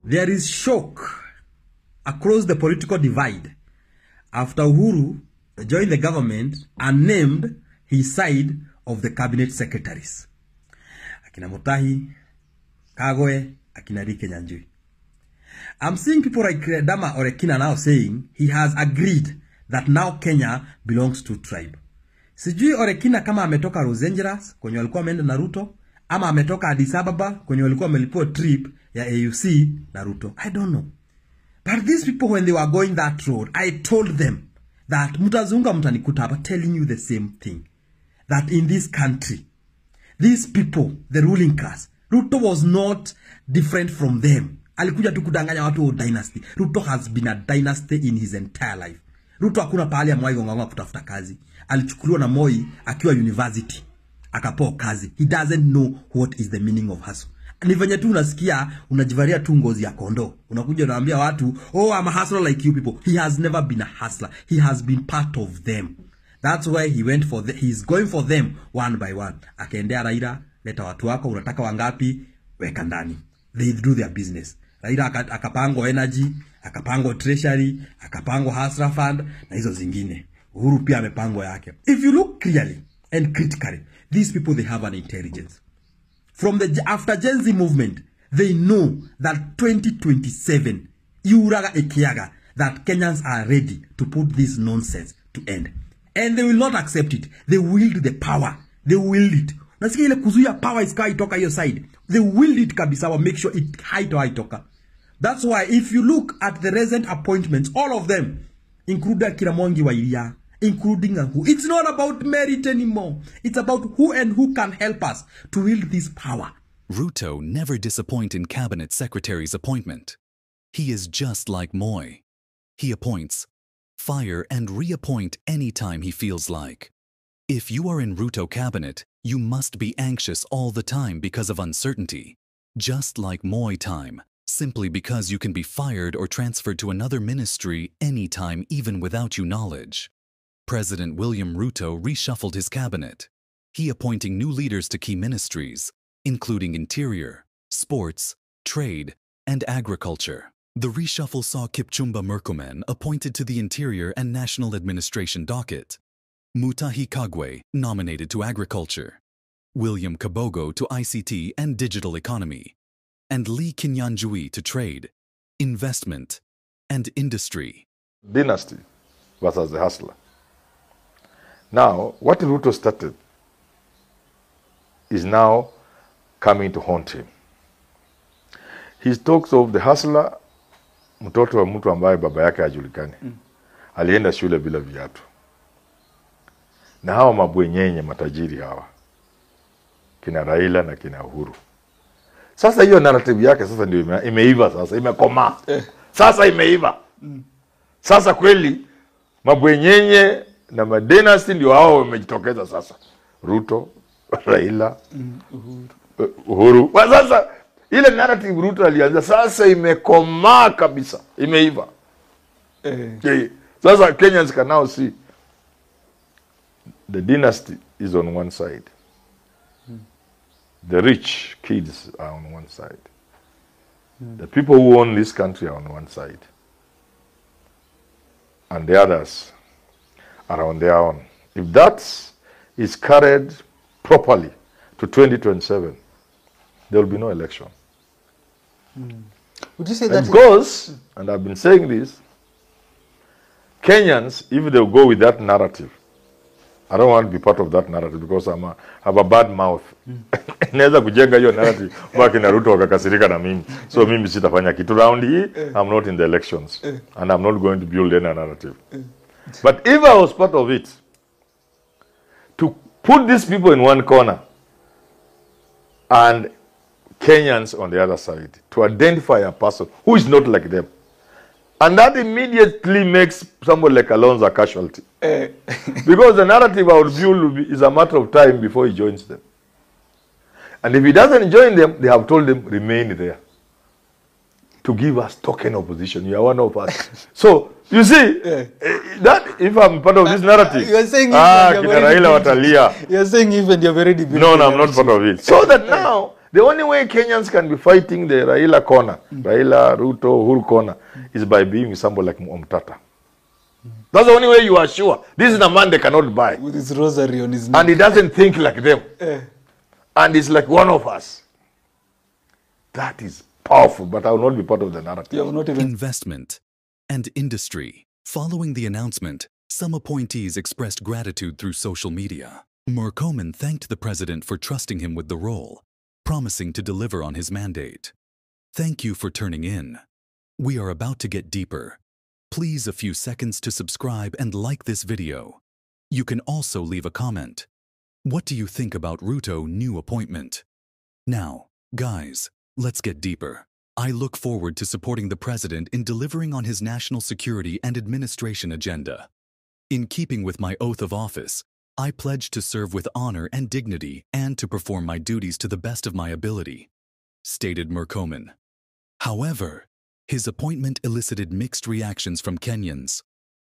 There is shock across the political divide after Uhuru joined the government and named his side of the cabinet secretaries. Akina Mutahi, Kagwe, akina Kinyanjui. I'm seeing people like Dama or Ekina now saying he has agreed that now Kenya belongs to tribe. Sijui Orekina kama ametoka Los Angeles kwenye walikuwa wameenda na Ruto, ama ametoka Addis Ababa kwenye walikuwa wamelipua trip ya AUC na Ruto. I don't know. But these people, when they were going that road, I told them that mutazunga mutanikuta hapa telling you the same thing. That in this country, these people, the ruling class, Ruto was not different from them. Alikuja tu kudanganya watu wa dynasty. Ruto has been a dynasty in his entire life. Ruto hakuna pahali amewai gonga kutafuta kazi. Alichukuliwa na Moi akiwa university. Akapewa kazi. He doesn't know what is the meaning of hustle. Ni venye tu unasikia unajivalia tu ngozi ya kondoo. Unakuja unaambia watu, "Oh, I'm a hustler like you people." He has never been a hustler. He has been part of them. That's why he went for he's going for them one by one. Akaendea Raila, leta watu wako, unataka wangapi? Weka ndani. They do their business. Raila akapango energy, akapango treasury, akapango hustler fund na hizo zingine. Uhuru pia amepango yake. If you look clearly and critically, these people, they have an intelligence. From the after Gen Z movement, they know that 2027, Yuraga Ekiaga, that Kenyans are ready to put this nonsense to end. And they will not accept it. They wield the power. They wield it. Nasikia ile kuzuia power isika itoka hiyo side. They wield it kabisa wa make sure it haitoka. That's why if you look at the recent appointments, all of them, including Kiramongi Wairia, including who, it's not about merit anymore. It's about who and who can help us to wield this power. Ruto never disappoints in cabinet secretary's appointment. He is just like Moi. He appoints, fire and reappoint anytime he feels like. If you are in Ruto cabinet, you must be anxious all the time because of uncertainty. Just like Moi time, simply because you can be fired or transferred to another ministry anytime even without you knowledge. President William Ruto reshuffled his cabinet. He appointing new leaders to key ministries, including interior, sports, trade, and agriculture. The reshuffle saw Kipchumba Murkomen appointed to the Interior and National Administration docket, Mutahi Kagwe nominated to agriculture, William Kabogo to ICT and digital economy, and Kinyanjui to trade, investment, and industry. Dynasty versus the hustler. Now, what Ruto started is now coming to haunt him. He talks of the hustler, mtoto wa mtu ambaye baba yake hajulikani. Alienda shule bila viatu. Na hawa mabwenyenye matajiri hawa. Kina Raila na kina Uhuru. Sasa hiyo narrative yake sasa ndio imeiva sasa, imekoma. Sasa imeiva. Sasa kweli mabwenyenye na madynasty ndio hao wamejitokeza sasa. Ruto, Raila, Uhuru. Sasa ile narrative Ruto alianza sasa imekoma kabisa, imeiva. Sasa Kenyans can now see the dynasty is on one side. The rich kids are on one side. The people who own this country are on one side. And the others are on their own. If that is carried properly to 2027, there will be no election. Would you say that? Because, and I've been saying this, Kenyans, if they go with that narrative, I don't want to be part of that narrative because I have a bad mouth. Naweza kujenga hiyo narrative baki na Ruto wakakasirika na mimi. So mimi sitafanya kitu round hii. I'm not in the elections. And I'm not going to build any narrative. But if I was part of it, to put these people in one corner and Kenyans on the other side, to identify a person who is not like them, and that immediately makes somebody like Alonso a casualty. Because the narrative I would build is a matter of time before he joins them. And if he doesn't join them, they have told him, remain there. To give us token opposition. You are one of us. So, you see, that if I'm part of this narrative, you're saying you're saying even you're very debilitated. No, I'm not part of it. So that now, The only way Kenyans can be fighting the Raila corner, Raila, Ruto, Uhuru corner, is by being with somebody like Mutata. That's the only way you are sure. This is the man they cannot buy. With his rosary on his neck. And he doesn't think like them. And he's like one of us. That is powerful, but I will not be part of the narrative. You have not even... Investment and industry. Following the announcement, some appointees expressed gratitude through social media. Murkomen thanked the president for trusting him with the role, promising to deliver on his mandate. Thank you for turning in. We are about to get deeper. Please a few seconds to subscribe and like this video. You can also leave a comment. What do you think about Ruto's new appointment? Now, guys, let's get deeper. I look forward to supporting the president in delivering on his national security and administration agenda. In keeping with my oath of office, I pledge to serve with honor and dignity and to perform my duties to the best of my ability, stated Murkomen. However, his appointment elicited mixed reactions from Kenyans.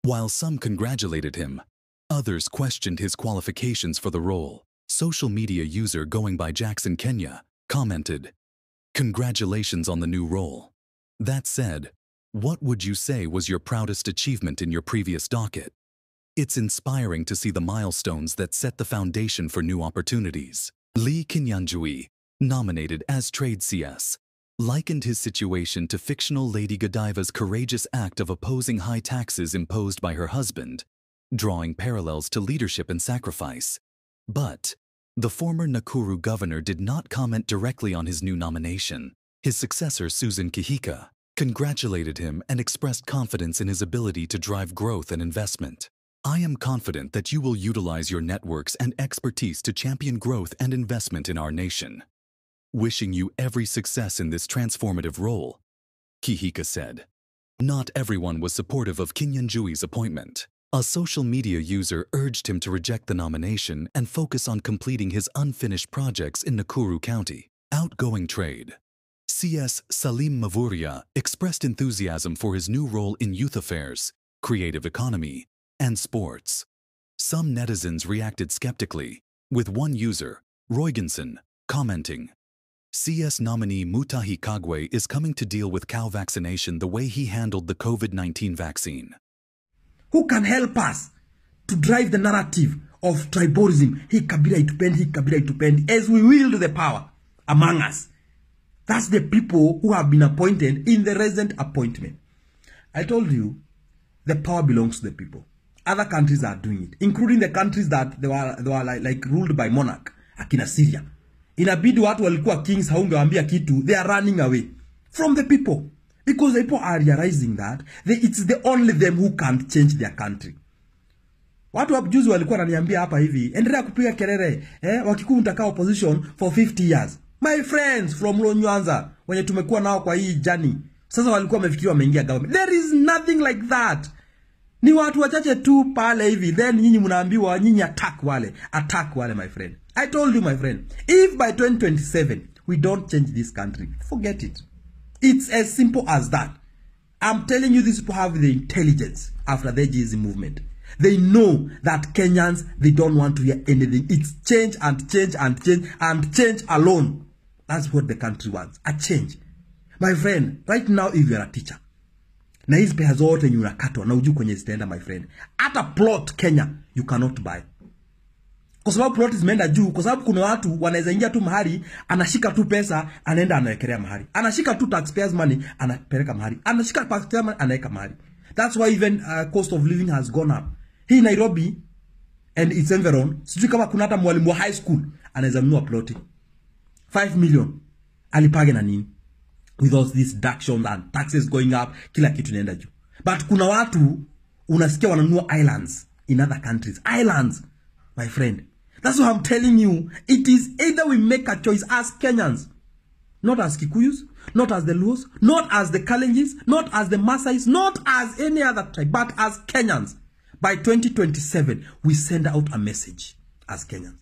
While some congratulated him, others questioned his qualifications for the role. Social media user going by Jackson Kenya commented, "Congratulations on the new role. That said, what would you say was your proudest achievement in your previous docket? It's inspiring to see the milestones that set the foundation for new opportunities." Kinyanjui, nominated as Trade CS, likened his situation to fictional Lady Godiva's courageous act of opposing high taxes imposed by her husband, drawing parallels to leadership and sacrifice. But the former Nakuru governor did not comment directly on his new nomination. His successor, Susan Kihika, congratulated him and expressed confidence in his ability to drive growth and investment. "I am confident that you will utilize your networks and expertise to champion growth and investment in our nation. Wishing you every success in this transformative role," Kihika said. Not everyone was supportive of Kinyanjui's appointment. A social media user urged him to reject the nomination and focus on completing his unfinished projects in Nakuru County. Outgoing Trade CS Salim Mavuria expressed enthusiasm for his new role in youth affairs, creative economy, and sports. Some netizens reacted skeptically, with one user, Roygenson, commenting, "CS nominee Mutahi Kagwe is coming to deal with cow vaccination the way he handled the COVID-19 vaccine." Who can help us to drive the narrative of tribalism, hii kabila itupendi, as we wield the power among us? That's the people who have been appointed in the recent appointment. I told you, the power belongs to the people. Other countries are doing it, including the countries that they were like ruled by monarch, akina Syria. Inabidi watu walikuwa kings, haungewaambia kitu, they are running away from the people. Because the people are realizing that it's the only them who can change their country. Watu wa juzi walikuwa wananiambia hapa hivi, endelea kupiga kelele, wakikuu mtakaa opposition for 50 years. My friends from Lonyanza, wenye tumekuwa nao kwa hii journey, sasa walikuwa wamefikiri wameingia government. There is nothing like that. Ni watu wachache tu pale hivi, then nyinyi mnaambiwa nyinyi attack wale my friend. I told you my friend, if by 2027 we don't change this country, forget it. It's as simple as that. I'm telling you, these people have the intelligence after the GZ movement. They know that Kenyans, they don't want to hear anything. It's change and change and change and change alone. That's what the country wants, a change. My friend, right now if you're a teacher, na hizi pesa zote unakatwa na ujui kwenye zitaenda my friend. Hata plot Kenya you cannot buy. Kwa sababu plot zimeenda juu, kwa sababu kuna watu wanaweza ingia tu mahali, anashika tu pesa, anaenda anawekelea mahali. Anashika tu taxpayers money, anapeleka mahali. Anashika taxpayers money, anaweka mahali. That's why even cost of living has gone up. Hii Nairobi and its environ, sijui kama kuna hata mwalimu wa high school anaweza nunua ploti 5 million. Alipage na nini? With all these deductions and taxes going up, kila kitu inaenda juu. But kuna watu unasikia wananunua islands in other countries. Islands, my friend. That's what I'm telling you. It is either we make a choice as Kenyans, not as Kikuyus, not as the Luos, not as the Kalenjins, not as the Maasais, not as any other tribe, but as Kenyans. By 2027, we send out a message as Kenyans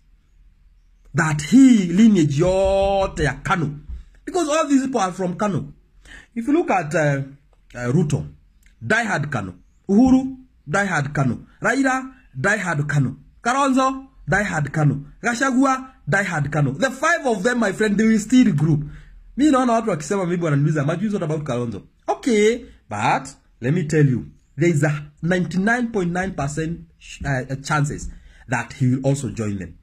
that he lineage yote ya Kanu, because all these people are from Kanu. If you look at Ruto, diehard Kanu. Uhuru, diehard Kanu. Raila, diehard Kanu. Kalonzo, diehard Kanu. Gachagua, diehard Kano. The 5 of them, my friend, they will still regroup. Me naona watu wakisema maybe wananiuliza majuzi what about Kalonzo. Okay, but let me tell you, there is a 99.9% chances that he will also join them.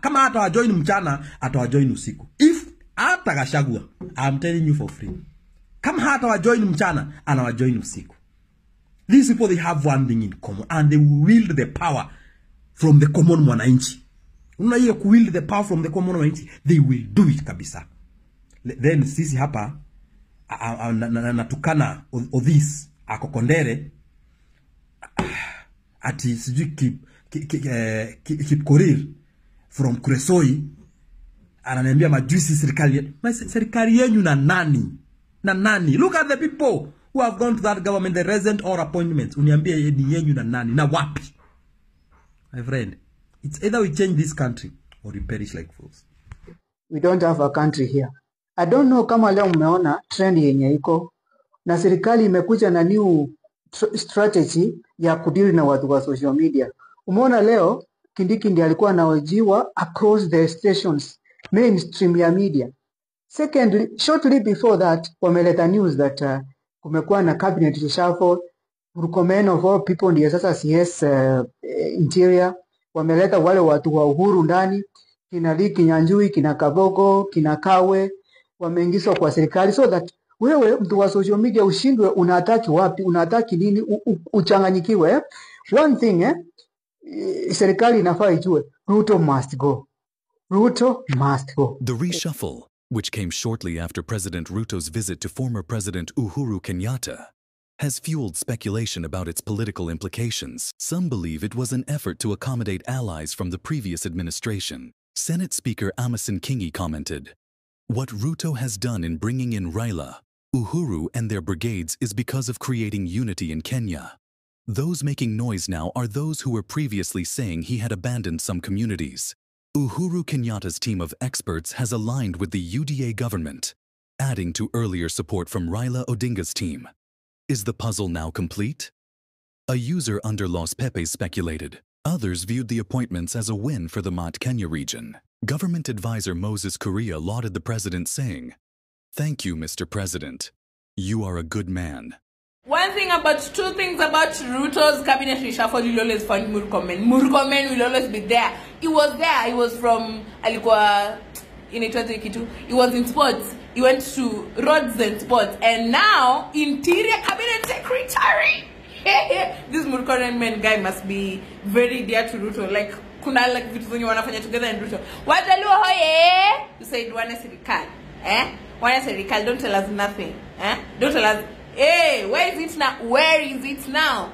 Kama atawajoin mchana, atawajoin usiku. If atagashagua, I'm telling you for free. Kama atawajoin mchana, anawajoin usiku. These people, they have one thing in common, and they wield the power from the common mwananchi. Unaona wield the power from the common mwananchi, they will do it kabisa. Then sisi hapa natukana Odhis akokondere ati sijui Kipkorir from Kuresoi ananiambia majusi serikali yenu na nani. Look at the people who have gone to that government, the resident or appointments. Uniambia ni yenu na nani na wapi? My friend, it's either we change this country or we perish like fools. We don't have a country here. I don't know kama leo mmeona trend yenye iko na serikali imekuja na new strategy ya kudili na watu wa social media. Umeona leo Kindiki ndiye alikuwa anahojiwa across the stations, mainstream ya media. Secondly, shortly before that, wameleta news that kumekuwa na cabinet reshuffle. Murkomen of all people ndiye sasa CS interior. Wameleta wale watu wa Uhuru ndani, kina Kinyanjui, kina Kabogo, kina Kagwe, wameingizwa kwa serikali, so that wewe mtu wa social media ushindwe unataki wapi, unataki nini, uchanganyikiwe. One thing serikali inafaa ijue, Ruto must go. Ruto must go. The reshuffle, which came shortly after President Ruto's visit to former President Uhuru Kenyatta, has fueled speculation about its political implications. Some believe it was an effort to accommodate allies from the previous administration. Senate Speaker Amason Kingi commented, "What Ruto has done in bringing in Raila, Uhuru and their brigades is because of creating unity in Kenya. Those making noise now are those who were previously saying he had abandoned some communities. Uhuru Kenyatta's team of experts has aligned with the UDA government, adding to earlier support from Raila Odinga's team. Is the puzzle now complete?" A user under Los Pepes speculated. Others viewed the appointments as a win for the Mount Kenya region. Government advisor Moses Kuria lauded the president, saying, "Thank you, Mr. President. You are a good man." Two things about Ruto's cabinet reshuffle, you'll always find Murkomen. Murkomen will always be there. He was there. He was from Alikuwa in Kitu. He was in sports. He went to roads and sports. And now, interior cabinet secretary. This Murkomen guy must be very dear to Ruto. Like, kuna like vitu zenye wanafanya together in Ruto. Wajaluo hoye! You said wana serikali. Wana serikali, don't tell us nothing. Don't tell us, hey, where is it now? Where is it now?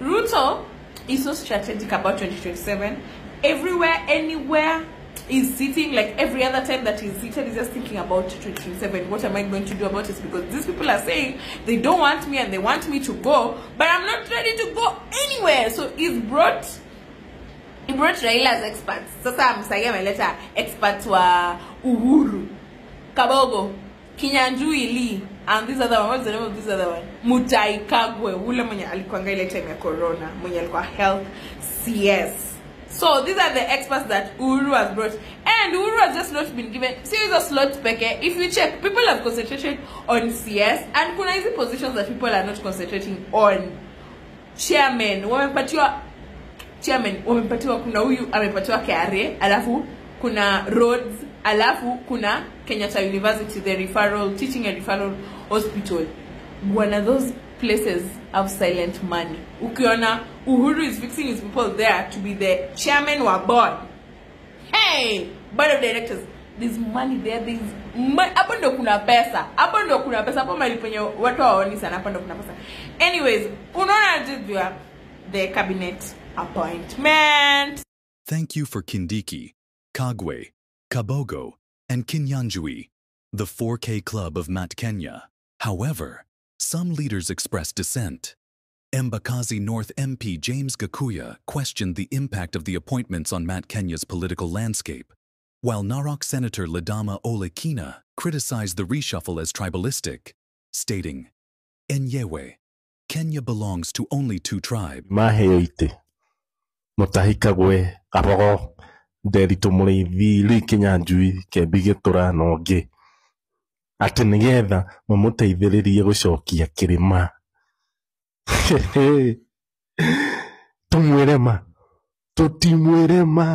Ruto is so strategic about 2027. Everywhere, anywhere, is sitting like every other time that he's seated, he's just thinking about 2027. What am I going to do about this? Because these people are saying they don't want me and they want me to go, but I'm not ready to go anywhere. So he brought Raila as experts. Sasa msaidia ameleta experts wa Uhuru, Kabogo, Kinyanjui Lee, and this other one. What's the name of this other one? Mutahi Kagwe, ule mwenye alikuanga ile time ya corona, mwenye alikuwa health CS. So these are the experts that Uhuru has brought, and Uhuru has just not been given serious slot peke. If you check, people have concentrated on CS, and kuna hizi positions that people are not concentrating on. Chairman, wamepatiwa chairman, wamepatiwa kuna huyu amepatiwa KRA, alafu kuna roads, alafu kuna Kenyatta University, the referral teaching and referral hospital. One of those places have silent money. Ukiona Uhuru is fixing his people there to be the chairman wa board. Hey, board of directors. There's money there. There's money. Hapo ndo kuna pesa. Hapo ndo kuna pesa. Hapo mahali penye watu hawaoni sana. Hapo ndo kuna pesa. Anyways, unaona judua the cabinet appointment. Thank you for Kindiki, Kagwe, Kabogo, and Kinyanjui, the 4K club of Mount Kenya. However, some leaders expressed dissent. Embakazi North MP James Gakuya questioned the impact of the appointments on Mount Kenya's political landscape, while Narok Senator Ladama Olekina criticized the reshuffle as tribalistic, stating, "Enyewe, Kenya belongs to only 2 tribes." Maheyoite, Mutahi Kagwe, Kabogo, Nderito Mũrĩithi rĩ Kinyanjui kĩambi gĩtũra nongĩ atĩ nĩgetha mamũteithĩrĩrie gũcokia kĩrĩma. Tũmwĩre ma, tũtimwĩre ma,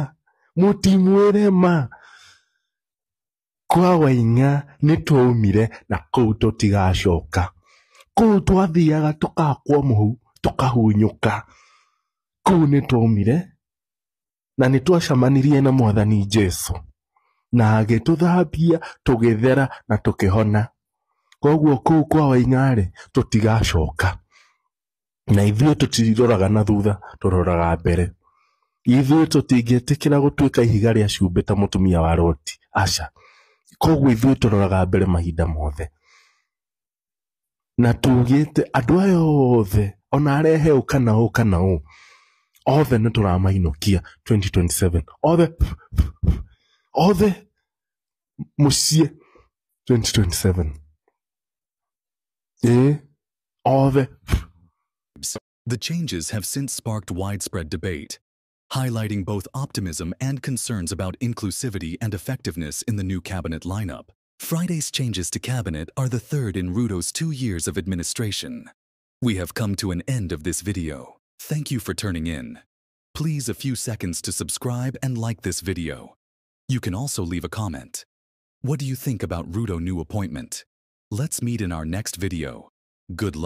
mũtimwĩre ma. Kwa Waing'a nĩtwaumire na kũu tũtigacoka. Kũu twathiaga tũkakwo mũhu tũkahunyũka. Kũu nĩtwaumire na nĩtwacemanirie na Mwathani Jesu na agĩtũthambia tũgĩthera na tũkĩhona. Koguo kũu kwa Waing'a-rĩ tũtigacoka. Na ithuĩ tũtiroraga na thutha, tũroraga mbere. Ithuĩ tũtingĩtĩkĩra gũtuĩka ihiga rĩa cumbĩ ta mũtumia wa Loti. Aca. Koguo ithuĩ tũroraga mbere mahinda mothe. Na tugĩte andũ aya othe, ona arehe ũũ kana ũũ kana ũũ, othe nĩtũramainũkia 2027. Othe mũciĩ 2027. Othe. The changes have since sparked widespread debate, highlighting both optimism and concerns about inclusivity and effectiveness in the new cabinet lineup. Friday's changes to cabinet are the third in Ruto's 2 years of administration. We have come to an end of this video. Thank you for turning in. Please a few seconds to subscribe and like this video. You can also leave a comment. What do you think about Ruto new appointment? Let's meet in our next video. Good luck.